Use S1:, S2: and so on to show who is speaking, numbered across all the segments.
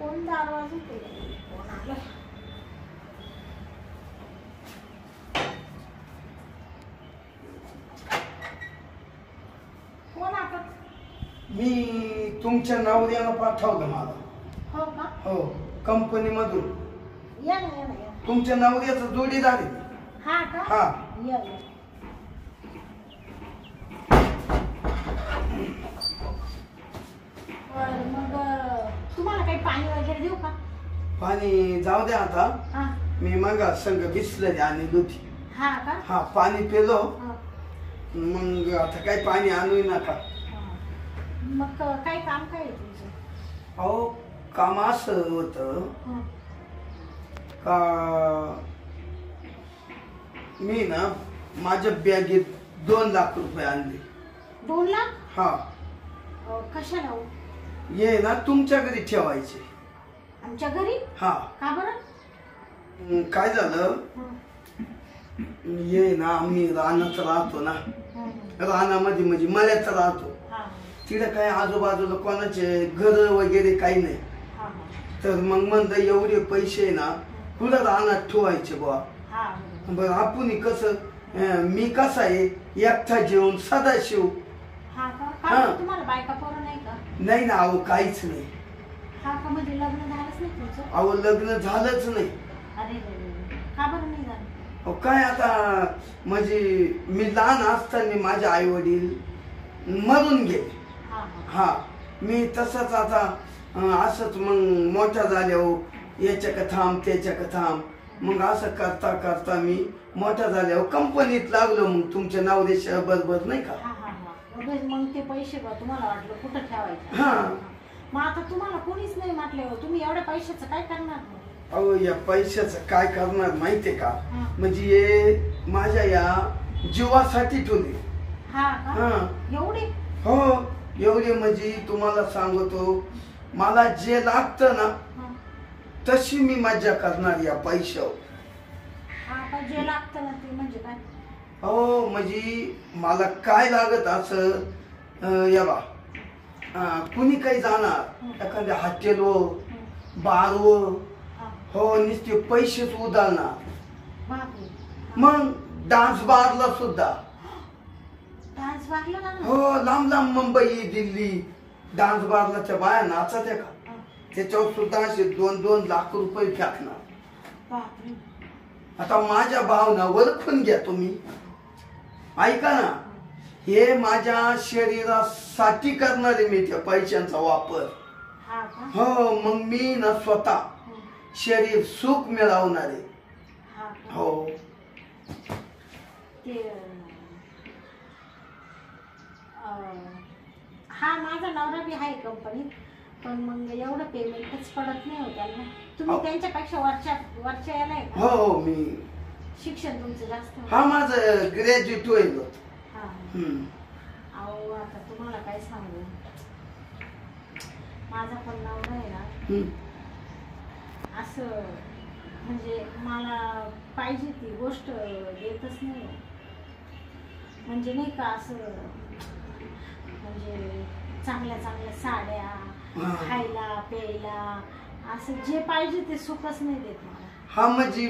S1: कोण दार वाजवते? कोण आलं? कोण आपण?
S2: मी तुमच्या नवऱ्यानं पाठवलं मला.
S1: हो का?
S2: हो, कंपनी मधून.
S1: या ना या ना या.
S2: तुमच्या नवऱ्याचा जोडीदार आहे.
S1: हा का?
S2: हा.
S1: या या. बरं मग तुम्हाला काही पाणी वगैरे देऊ का?
S2: पाणी जाऊ द्या आता.
S1: हा.
S2: मी मग संग बिसलरी आणि दुधी.
S1: हा का?
S2: हा, पाणी पिलो.
S1: हा.
S2: मग आता काही पाणी आणू नका.
S1: हा. मग काय काम काय आहे तुमचं?
S2: अहो, काम असं होतं
S1: हा.
S2: का मी ना माझ्या बॅगेत 2 लाख रुपये आणले.
S1: 2 लाख?
S2: हा.
S1: कशाला हो?
S2: ये ना तुमच्या घरी ठेवायचे.
S1: आमच्या घरी?
S2: हा.
S1: का बरं?
S2: काय झालं, ये ना आम्ही रानात राहतो ना. रानामध्ये म्हणजे मळ्यात राहतो. तिथे काय आजूबाजूला कोणाचे घर वगैरे काही नाही. तर मग म्हणलं एवढे पैसे ना पुढे रानात ठेवायचे बुवा. बरं आपण कसं, मी कसा आहे एकटा जेवून सदाशिव.
S1: तुम्हाला बायका पोरं नाही का?
S2: नाही ना, अहो काहीच नाही.
S1: हा का? म्हणजे लग्न झालंच नाही तुमचं?
S2: अहो लग्न झालंच नाही.
S1: अरे का बरं नाही झालं?
S2: अहो काय आता, म्हणजे मी लहान असताना माझे आई वडील मरून गेले. हा. मी तसंच आता असंच मग मोठा झाल्यावर याच्या का थांब त्याच्या का थांब, मग असं करता करता मी मोठा झाल्यावर कंपनीत लागलो. मग तुमच्या नवऱ्याच्या बरोबर नाही का.
S1: मग ते पैसे बा तुम्हाला वाटलं कुठं ठेवायचं.
S2: हा.
S1: मग आता तुम्हाला कोणीच नाही म्हटल्यावर तुम्ही एवढ्या पैशाचं काय करणार?
S2: अहो या पैशाचं काय करणार माहितीये का, म्हणजे हे माझ्या या जीवासाठी ठेवले.
S1: हा का? एवढे?
S2: हो, एवढे म्हणजे तुम्हाला सांगतो, मला जे लागतं ना तशी मी मज्जा करणार या पैशावर.
S1: हा का? जे लागतं ना ते म्हणजे काय?
S2: हो, म्हणजे मला काय लागत असं, या बा कुणी काही जाणार एखाद्या हॉटेलवर बारवर, हो नुसते पैसेच उधळणार. मग डान्स बारला सुद्धा.
S1: डान्स बारला ना?
S2: हो, लांब लांब मुंबई दिल्ली डान्स बारला त्या बाया नाचत आहे का, त्याच्यावर सुद्धा असे 2-2 लाख रुपये फेकणार. आता माझ्या भावना ओळखून घ्या तुम्ही. ऐका ना, हे माझ्या शरीरासाठी करणारे मी त्या पैशांचा वापर. हो, मग मी ना स्वतः शरीर सुख मिळवणारे. हो.
S1: हा, माझा नवरा बी आहे कंपनीत, पण मग एवढं पेमेंटच पडत नाही हो त्यांना. तुम्ही त्यांच्यापेक्षा वरच्या याला आहे का?
S2: हो, मी
S1: शिक्षण तुमचं जास्त?
S2: हा, माझं ग्रॅज्युएट होईल.
S1: अहो आता तुम्हाला काय सांगू, माझा पण नवरा आहे ना असं, म्हणजे मला पाहिजे ती गोष्ट देतच नाही. म्हणजे नाही का असं, म्हणजे चांगल्या चांगल्या साड्या, खायला प्यायला, असं जे पाहिजे ते सुखच नाही देत मला.
S2: हा, म्हणजे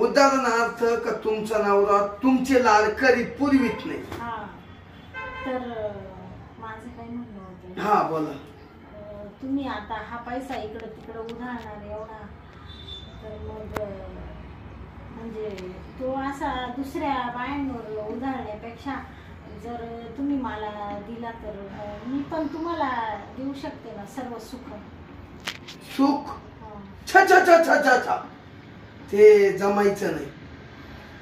S2: उदाहरणार्थ का तुमचा नवरा तुमचे लाड करीत पुरवीत नाही.
S1: हा, तर माझं काय म्हणणं होतं.
S2: हा, बोला.
S1: तुम्ही आता हा पैसा इकडं तिकडं उधळणार एवढा, तर मग म्हणजे तो असा दुसऱ्या बायांवर उधळण्यापेक्षा जर तुम्ही मला दिला तर मी पण तुम्हाला देऊ शकते ना सर्व सुख.
S2: सुख? छा छा छा छा छा छा, ते जमायचं नाही.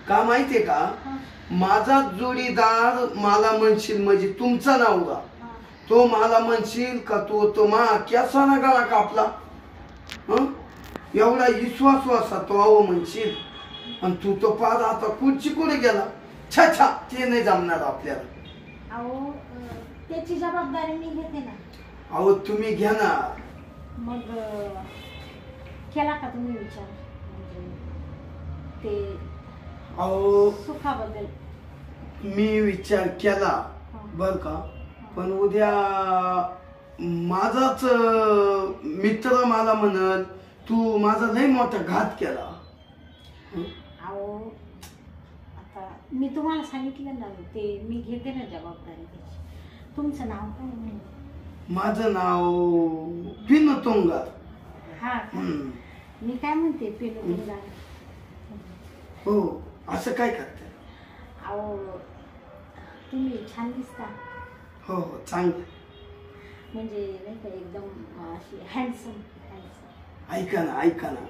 S2: का माहितीये का, माझा जोडीदार मला म्हणशील म्हणजे तुमचा नवरा, तो मला म्हणशील का तो मा केसाना गळा कापला, एवढा विश्वास वासा तो अहो म्हणशील, आणि तू तो पार आता कुठची कुठे गेला. छा छा, ते नाही जमणार आपल्याला.
S1: अहो त्याची जबाबदारी मी घेते ना.
S2: अहो तुम्ही घ्या ना.
S1: मग केला का तुम्ही विचार ते
S2: अहो
S1: सुखाबद्दल?
S2: मी विचार केला बर का, पण उद्या माझाच मित्र मला म्हणत तू माझा लय मोठा घात केला.
S1: अहो आता मी तुम्हाला सांगितलं ना ते मी घेते ना जबाबदारी त्याची. तुमचं नाव काय आहे?
S2: माझं नाव पिनू तुंगार.
S1: हा का? मी काय म्हणते पिनू तुंगार.
S2: हो असं काय करते?
S1: अहो तुम्ही छान दिसता.
S2: हो हो चांगलं.
S1: म्हणजे नाही का एकदम अशी हँडसम हँडसम.
S2: ऐका ना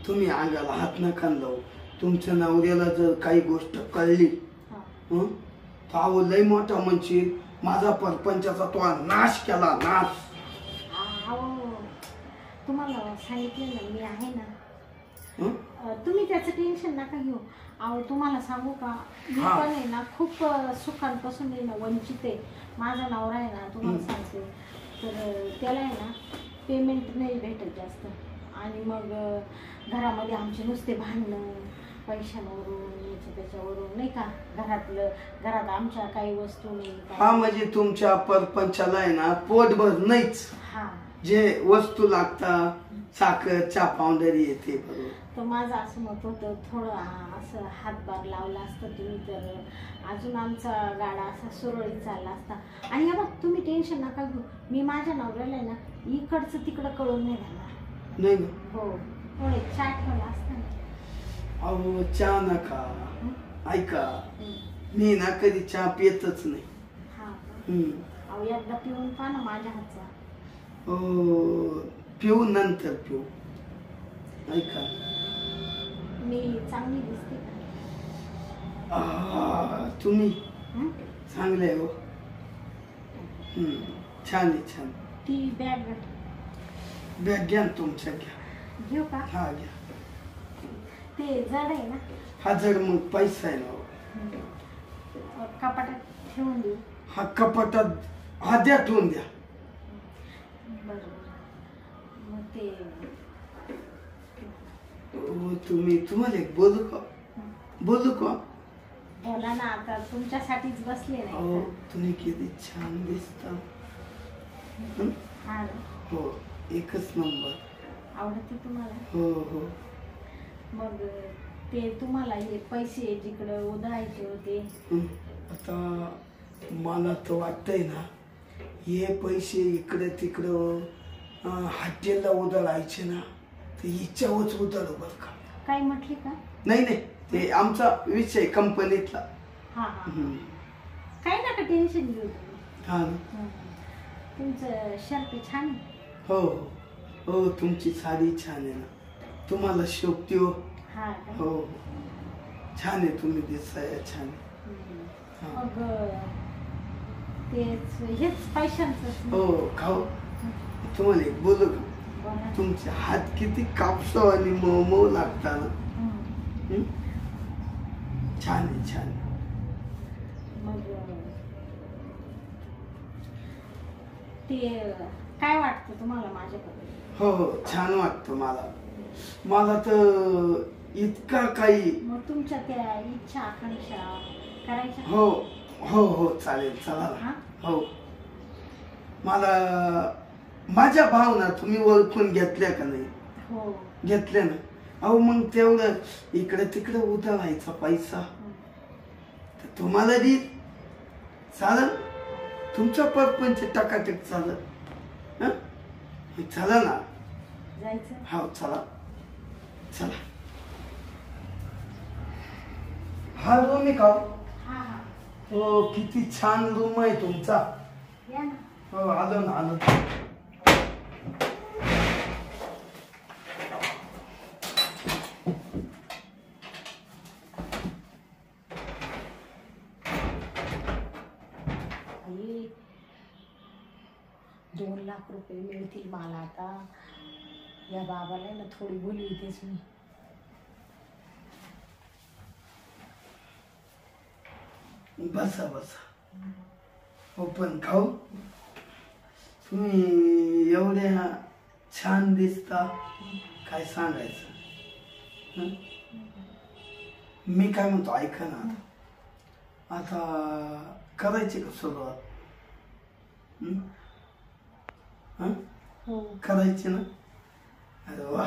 S2: तुम्ही अंगाला हात नका लावू. तुमच्या नवऱ्याला जर काही गोष्ट कळली
S1: हा.
S2: तर अहो लय मोठा म्हणशील माझा परपंचाचा तो नाश केला नाश.
S1: अहो तुम्हाला सांगितलं ना मी आहे ना.
S2: हं?
S1: तुम्ही त्याचं टेन्शन नका घेऊ. अहो तुम्हाला सांगू का मी
S2: हा.
S1: पण आहे ना खूप सुखांपासून आहे ना वंचित आहे. माझा नवरा आहे ना तुम्हाला सांगते तर त्याला आहे ना पेमेंट नाही भेटत जास्त. आणि मग घरामध्ये आमचे नुसते भांडणं पैशांवरून याच्या त्याच्यावरून नाही का. घरात आमच्या काही वस्तू नाही.
S2: हा म्हणजे तुमच्या परपंचाला आहे ना पोटभर नाहीच.
S1: हा
S2: जे वस्तू लागतात साखर चहा पावडर येते बरोबर.
S1: तर माझं असं मत होतं थोडं असं हातभार लावला असतं तुम्ही तर अजून आमचा गाडा असा सुरळीत चालला असता. आणि हे बघ तुम्ही टेन्शन नका घेऊ. मी माझ्या नवऱ्याला आहे ना इकडचं तिकडं कळून नाही राहणार.
S2: नाही ना.
S1: हो थोडे चाट ठेवला असता ना.
S2: अहो चहा नका. ऐका मी ना कधी चहा पितच नाही.
S1: हा
S2: हम्म.
S1: अहो एकदा पिऊन पहा ना माझ्या हातचा.
S2: हो पिऊ नंतर पिऊ. ऐका
S1: मी चांगली दिसते का?
S2: तुम्ही
S1: हं?
S2: चांगले हो. छान आहे छान.
S1: ती बॅग
S2: बॅग घ्या ना तुमच्या घ्या.
S1: घेऊ का?
S2: हा घ्या.
S1: ते जड आहे ना.
S2: हा जर मग पैसा आहे ना.
S1: कपाटात ठेवून देऊ.
S2: हा कपाटात हा द्या ठेवून द्या.
S1: बरोबर मग ते
S2: तुम्हाला एक बोलू का? बोलू का?
S1: बोला ना आता तुमच्यासाठीच बसले
S2: अहो
S1: नाही.
S2: तुम्ही किती छान दिसता.
S1: हा
S2: हो एकच नंबर.
S1: आवडते तुम्हाला?
S2: हो हो.
S1: मग ते तुम्हाला हे पैसे जिकडं उधळायचे होते.
S2: आता मला तर वाटतंय ना हे पैसे इकडे तिकडं हॉटेलला उधळायचे ना तर हिच्यावरच उधळ बरं का.
S1: काय म्हटले का?
S2: नाही ते आमचा विषय कंपनीतला.
S1: हा हा काय नका टेन्शन घेऊ तुम्ही.
S2: हा ना.
S1: तुमचं शर्ट छान आहे.
S2: हो हो तुमची साडी छान आहे ना. तुम्हाला शोभती हो.
S1: हा का?
S2: हो छान आहे तुम्ही दिसाय छान.
S1: मग तेच हेच पैशांचं.
S2: हो खाऊ. तुम्हाला एक बोलू का?
S1: बोला.
S2: तुमचे हात किती कापसो आणि मऊ मऊ लागता ना. छान आहे छान.
S1: मग ते काय वाटतं तुम्हाला माझ्याकडे?
S2: हो हो छान वाटतं मला तर इतका काही.
S1: मग तुमच्या त्या इच्छा आकांक्षा करायच्या?
S2: हो हो हो चालेल चला ना.
S1: हा?
S2: हो मला माझ्या भावना तुम्ही ओळखून घेतल्या का नाही?
S1: हो
S2: घेतल्या ना. अहो मग तेवढं इकडे तिकडे उधळायचा पैसा तर तुम्हाला देईल. चालेल तुमचा परपंच टकाटक चालत. चला ना.
S1: जायचं.
S2: हो चला चला. हा रूम आहे का?
S1: हा हा
S2: हो किती छान रूम आहे तुमचा.
S1: या ना.
S2: हो आलो ना आलो.
S1: आई, 2 लाख रुपये मिळतील मला आता. या बाबाला ना थोडी बोली होतीच मी.
S2: बसा बसा. हो पण खाऊ तुम्ही एवढ्या छान दिसता काय सांगायचं. मी काय म्हणतो ऐका ना. आता करायची का सुरुवात? हं?
S1: हो
S2: करायची ना? अरे वा,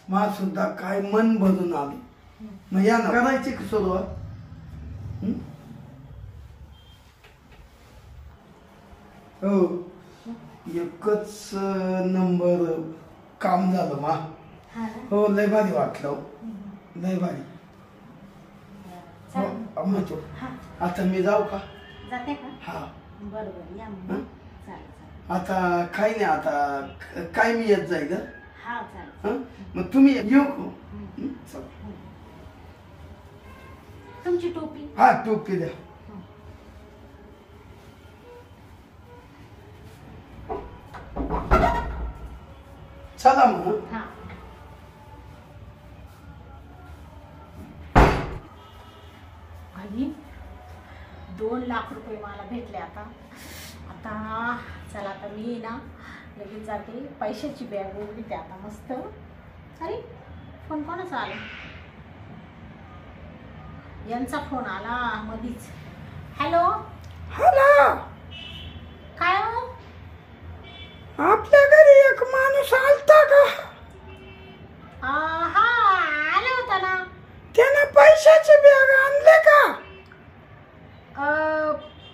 S2: मला सुद्धा काय मन भरून आलं. मग या ना, करायची का सुरुवात? हं? हो, एकच नंबर काम झालं मा.
S1: हा ना?
S2: हो, लय भारी वाटलं हो. लय भारी. हो,
S1: चालेल.
S2: अम्माचो.
S1: हा
S2: आता मी जाऊ का?
S1: जाते का?
S2: हा.
S1: बरोबर या मग.
S2: हं?
S1: चालेल चालेल.
S2: आता काही नाही, आता काय मी येत जाईल हं?
S1: हा चालेल.
S2: हं? मग तुम्ही येऊ का? हं? चला.
S1: तुमची टोपी.
S2: हा, टोपी द्या. चला मग.
S1: हा आणि 2 लाख रुपये मला भेटले आता. आता चला, आता मी ना लगेच जाते, पैशाची बॅग उघडते आता मस्त. अरे फोन कोणाचा आला? यांचा फोन आला मधीच. हॅलो,
S2: हॅलो,
S1: काय हो?
S2: आपल्या घरी एक माणूस आलता का?
S1: हा आला होता ना.
S2: त्याने पैशाची बॅग आणले का?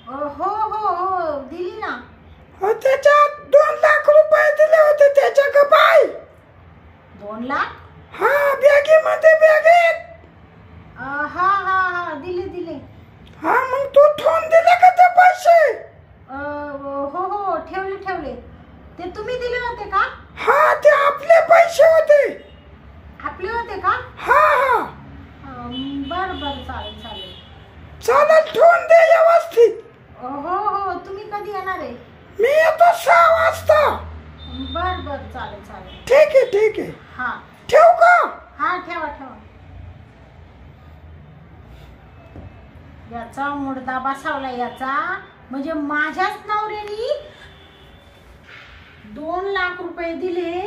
S1: हो हो हो दिली ना.
S2: त्याच्यात 2 लाख रुपये दिले होते त्याच्या का बाई?
S1: 2 लाख?
S2: हा, बॅगेमध्ये बॅगेत.
S1: हा हा हा दिले.
S2: हा, मग तू ठेवून दिले का ते पैसे?
S1: हो हो ठेवले. ते तुम्ही दिले होते का?
S2: हा, ते आपले पैसे होते.
S1: आपले होते का?
S2: हा हा,
S1: बर चालेल.
S2: चालेल, ठेवून दे व्यवस्थित.
S1: हो हो तुम्ही कधी येणार आहे?
S2: मी येतो 6 वाजता.
S1: बर चालेल.
S2: ठीक आहे.
S1: हा
S2: ठेवू का?
S1: हा ठेवा. याचा मुडदा बसावला याचा. म्हणजे माझ्याच नवऱ्यानी 2 लाख रुपये दिले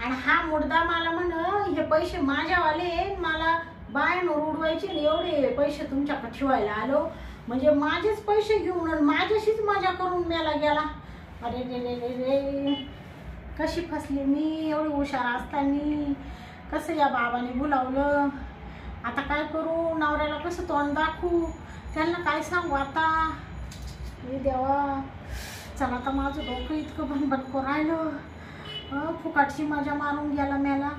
S1: आणि हा मुडदा मला म्हण हे पैसे माझ्यावाले, मला बाहेर उडवायचे आणि एवढे पैसे तुमच्याकडे ठेवायला आलो. म्हणजे माझेच पैसे घेऊन आणि माझ्याशीच मजा करून मेला गेला. अरे रे, कशी फसली मी. एवढी हुशार असताना कसं या बाबाने बोलावलं. आता काय करू? नवऱ्याला कसं तोंड दाखवू? त्यांना काय सांगू आता? हे देवा, चला आता माझं डोकं इतकं भनभन करून राहिलं. फुकाटची मजा मारून गेला मेला.